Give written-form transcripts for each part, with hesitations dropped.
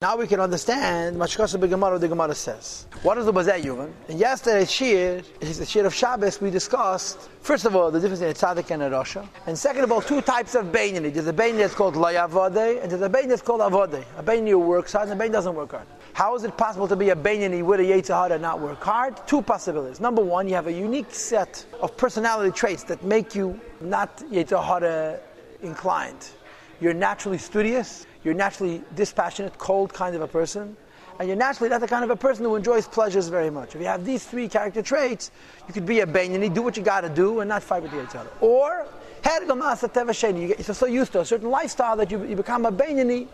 Now we can understand Mashkasa B'Gemara, the Gemara says. What is the Bazeh Yuvan? In yesterday's Shir, the Shir of Shabbos, we discussed, first of all, the difference in a tzaddik and a rasha. And second of all, two types of Beinani. There's a Beinani that's called Lo Yavodeh, and there's a Beinani that's called Avodeh. A Beinani who works hard, and a Beinani doesn't work hard. How is it possible to be a Beinani with a Yetzer Hara and not work hard? Two possibilities. Number one, you have a unique set of personality traits that make you not Yetzer Hara inclined. You're naturally studious, you're naturally dispassionate, cold kind of a person, and you're naturally not the kind of a person who enjoys pleasures very much. If you have these three character traits, you could be a Beinani, do what you got to do, and not fight with the Yetzer Hara. Or, you're so used to a certain lifestyle that you become a Beinani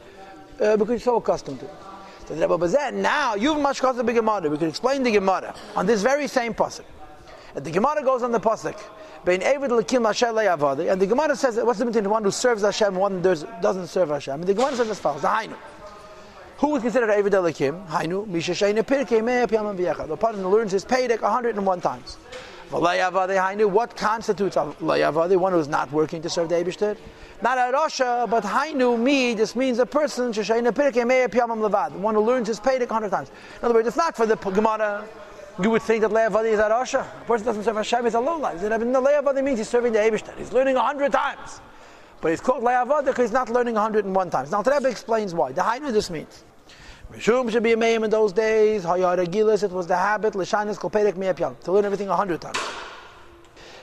because you're so accustomed to it. So now, you've much caused the big Gemara. We can explain the Gemara on this very same pasuk. The Gemara goes on the pasuk. And the Gemara says, what's the difference between one who serves Hashem and one who doesn't serve Hashem? And the Gemara says as follows, the Hainu. Who is considered Eved Elikim? Hainu, the person who learns his Pedic 101 times. What constitutes a Layavadi? One who is not working to serve the Eibishter? Not a Rasha, but Hainu, this means a person, the one who learns his Pedic 100 times. In other words, it's not for the Gemara. You would think that Le'avadi is a Rasha. A person doesn't serve Hashem, is a lowlife. The Le'avadi means he's serving the Eibishter. He's learning 100 times. But he's called Le'avadi because he's not learning 101 times. Now, the Rebbe explains why. The Hainu this means. Mishum should be a Meim in those days. Hayar Agilis, it was the habit. L'shanis kol Pedek Me'ep Yam. To learn everything 100 times.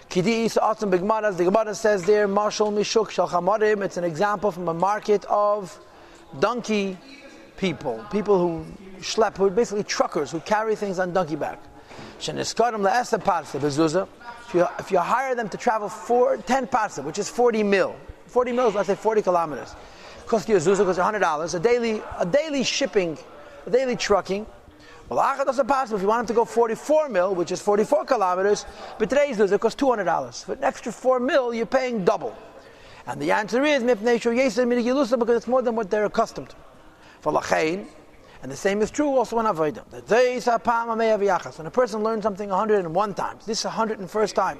Kidi Isa Atzim B'Gmaras. The Gemara says there, Marshal Mishuk Shal Chamarim. It's an example from a market of donkey people who schlep, who are basically truckers who carry things on donkey back. If you hire them to travel 10 parsa, which is 40 mil, 40 mil is, let's say 40 kilometers, cost you a zuzah, costs $100, a daily shipping, a daily trucking. If you want them to go 44 mil, which is 44 kilometers, but today's zuzah costs $200. For an extra 4 mil, you're paying double. And the answer is because it's more than what they're accustomed to. And the same is true also in Avodah. When a person learns something 101 times, this is 101st time.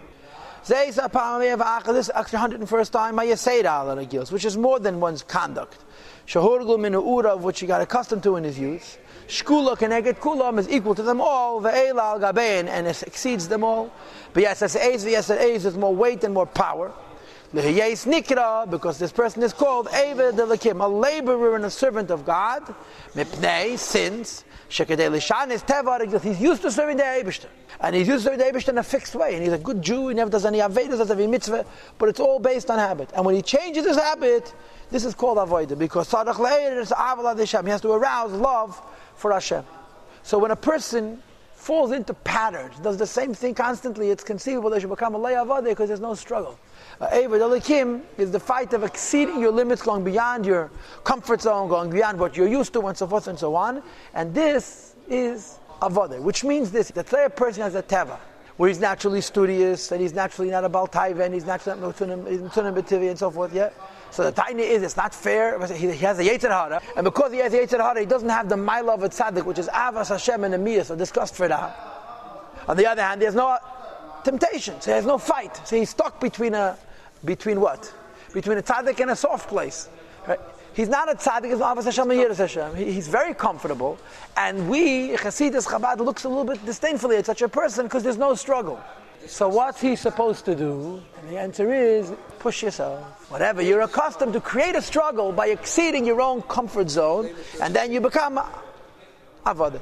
This extra 101st time, which is more than one's conduct. Of which he got accustomed to in his youth. Shkula keneged kulam is equal to them all. And it exceeds them all. But yes, there's more weight and more power. Because this person is called Eved Elikim, a laborer and a servant of God. Mipnei, since he's used to serving the Eibishter, and he's used to serving the Eibishter in a fixed way, and he's a good Jew. He never does any Avedas, does every mitzvah, but it's all based on habit. And when he changes his habit, this is called Avodah, because Sadach Leir is Aval Hashem. He has to arouse love for Hashem. So when a person falls into patterns, does the same thing constantly, it's conceivable they should become a Le'avadeh because there's no struggle. Eved Elikim is the fight of exceeding your limits, going beyond your comfort zone, going beyond what you're used to, and so forth and so on. And this is Avodah, which means this: the third person has a Teva, where he's naturally studious, and he's naturally not a Baltaiva, and he's naturally not Mutzunim B'Tivi, and so forth. Yeah. So the Tanya is, it's not fair. He has a Yetzer Hara, and because he has a Yetzer Hara, he doesn't have the Mila of a Tzaddik, which is Avas Hashem and Emiyah, so discussed for that. On the other hand, there's no temptation, so there's no fight. So he's stuck between what? Between a tzaddik and a soft place. Right? He's not a tzaddik, he's not Avos Hashem and Yiras Hashem. He's very comfortable, and we, Chasidus Chabad, looks a little bit disdainfully at such a person because there's no struggle. So what's he supposed to do? And the answer is, push yourself. Whatever, you're accustomed to create a struggle by exceeding your own comfort zone, and then you become Avodah.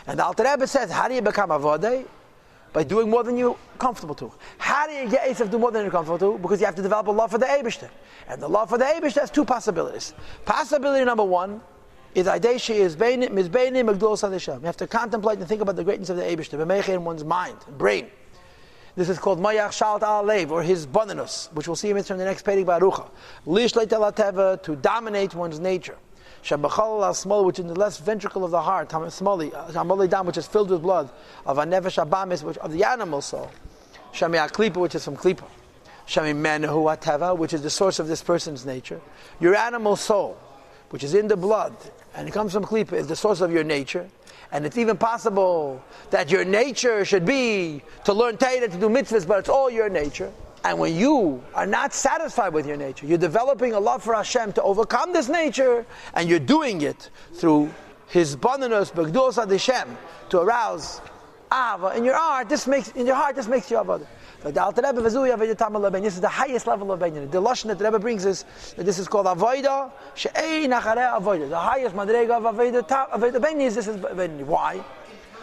And the Alter Rebbe says, how do you become Avodah? By doing more than you're comfortable to. How do you get yourself to do more than you're comfortable to? Because you have to develop a love for the Eibishter. And the love for the Eibishter has two possibilities. Possibility number one is Aideshi is Mizbeinim Magdol Sadesham. You have to contemplate and think about the greatness of the Eibishter, B'meicher in one's mind, brain. This is called Mayach Shalt Al Lev, or his bonus, which we'll see in the next Pedic Barucha. Lish Leitel Teva, to dominate one's nature. Shabachal al-smol, which is in the left ventricle of the heart, which is filled with blood, of Hanevesh Abamis, which of the animal soul. Shami Aklipa, which is from Klipa. Shami Menahu Ateva, which is the source of this person's nature. Your animal soul, which is in the blood, and it comes from Klipa, is the source of your nature. And it's even possible that your nature should be to learn Torah, to do mitzvahs, but it's all your nature. And when you are not satisfied with your nature, you're developing a love for Hashem to overcome this nature, and you're doing it through his bonus begdus adishem, to arouse ava in your heart. This makes you avodah. Like the Alter Rebbe Vezuya Avodah Tamal Lebein. This is the highest level of Bein. The lashon that the Rebbe brings is that this is called avodah she'ein acharei avodah. The highest madrega of avodah Bein is this is Bein. Why?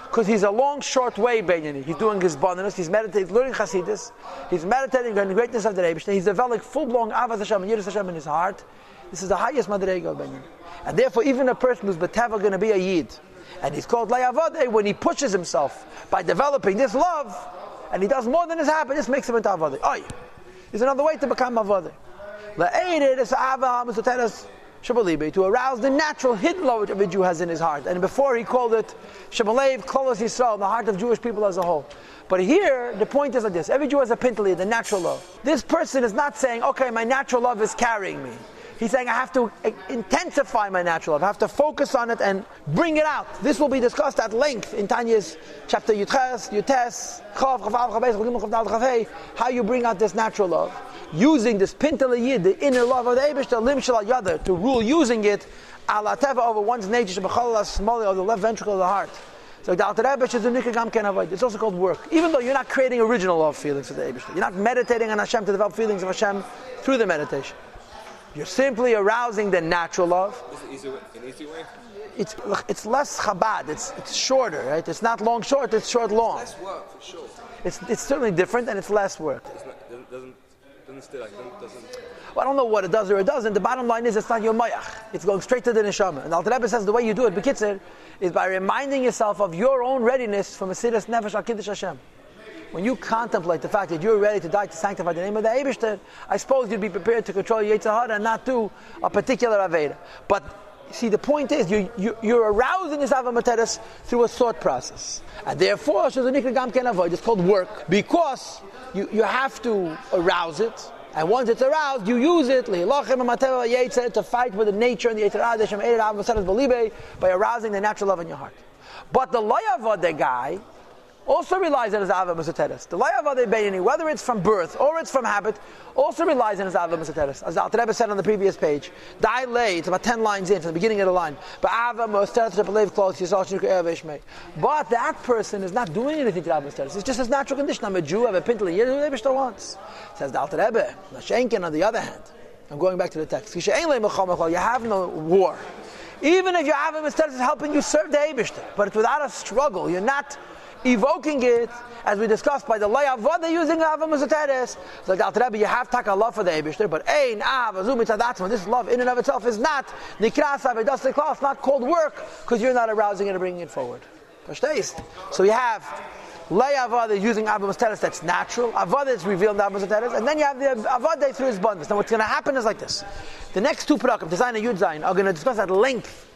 Because he's a long, short way Bein. He's doing his bonus. He's meditating, learning Chassidus. He's meditating on the greatness of the Rebbe. He's developing full-blown Avas Hashem and Yiras Hashem in his heart. This is the highest madrega of Bein. And therefore, even a person who's b'teva going to be a yid, and he's called Layavadeh, when he pushes himself by developing this love, and he does more than his habit, this makes him into Avodah. Oh, there's another way to become Avodah. To arouse the natural hidden love which every Jew has in his heart. And before he called it Shemalev Klolos Yisrael, the heart of Jewish people as a whole. But here, the point is like this. Every Jew has a Paltiel, the natural love. This person is not saying, okay, my natural love is carrying me. He's saying I have to intensify my natural love. I have to focus on it and bring it out. This will be discussed at length in Tanya's chapter Yutes, Chav, how you bring out this natural love. Using this Paltiel Yid, the inner love of the Eibush, the Lim Shel Yada, to rule using it, ala teva over one's nature, or the left ventricle of the heart. So the Alter Rebbe is it's also called work. Even though you're not creating original love feelings for the Eibush. You're not meditating on Hashem to develop feelings of Hashem through the meditation. You're simply arousing the natural love. Is it an easy way? It's less Chabad. It's shorter, right? It's not long short. It's short long. It's less work for sure. It's certainly different, and it's less work. Well, I don't know what it does or it doesn't. The bottom line is it's not your mayach. It's going straight to the neshama. And the Alter Rebbe says the way you do it, B'kitzur, is by reminding yourself of your own readiness for Mesiras Nefesh al Kiddush Hashem. When you contemplate the fact that you're ready to die to sanctify the name of the Eibishter, I suppose you'd be prepared to control your Yetzer Hara and not do a particular Aveda. But see, the point is, you're arousing this Ava Materes through a thought process. And therefore, it's called work, because you have to arouse it. And once it's aroused, you use it to fight with the nature and the Yetzer Hara by arousing the natural love in your heart. But the Layavadeh guy also relies on his Ava Mesoteres. The Layavadeh Beinani, whether it's from birth or it's from habit, also relies on his Ava Mesoteres. As the Alter Rebbe said on the previous page, Dai Lei, it's about 10 lines in, from the beginning of the line. But that person is not doing anything to Ava Mesoteres. It's just his natural condition. I'm a Jew, I have a Paltiel, you do whatever wants. Says the Alter Rebbe. Lashenkin, on the other hand, I'm going back to the text. You have no war. Even if your Ava Mesoteres is helping you serve the Eibishter, but it's without a struggle, you're not evoking it, as we discussed, by the Layavadeh using Ava Mesoteres. So like the Alter Rebbe, you have taka love for the Eibishter, but ein Ava Zumitzadatman, this love in and of itself is not Nikras Avedas Leklas, it's not called work, because you're not arousing it and bringing it forward. So you have Layavadeh using Ava Mesoteres, that's natural. Avadeh is revealed in Ava Mesoteres, and then you have the Avadeh through his abundance. Now what's going to happen is like this. The next two parakim, Design and Yud Zayin, are going to discuss at length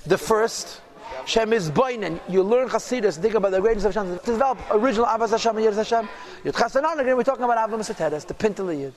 the first, Shem is Boinen. You learn Chassidus, think about the greatness of Hashem, to develop original Avas Hashem and Yiras Hashem. Yud Chasanan, again, we're talking about Ava Mesoteres, the Paltiel Yid.